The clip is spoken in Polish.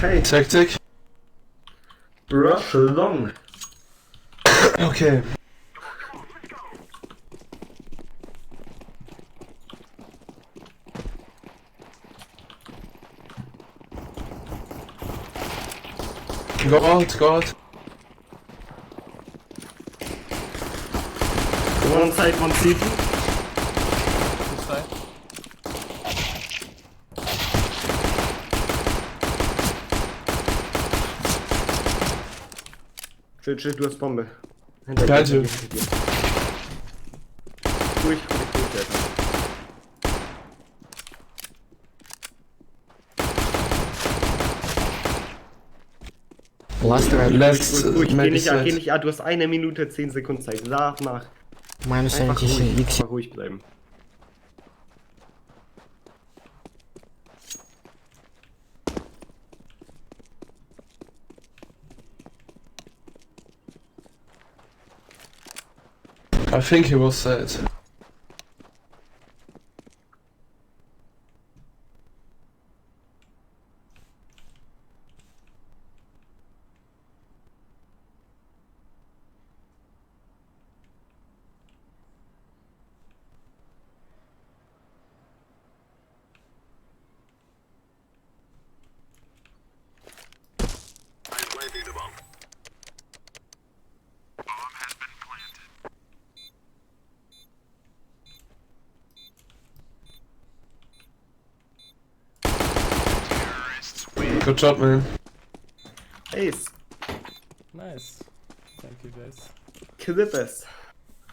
Hey, Tactic. rush long. Okay. Go out, go out. One side, one city. This side. Czy du hast Bombe. Hinter Ja, dir, du. hinter dir. Durch, jetzt. Last round. Left, Ruhig, maybe geh side. nicht, du hast 1 Minute 10 Sekunden Zeit. Nach. Minus Einfach 76 ruhig, X. einfach ruhig bleiben. I think he was sad. Good job, man. Ace, Nice. Thank you guys. Clippers.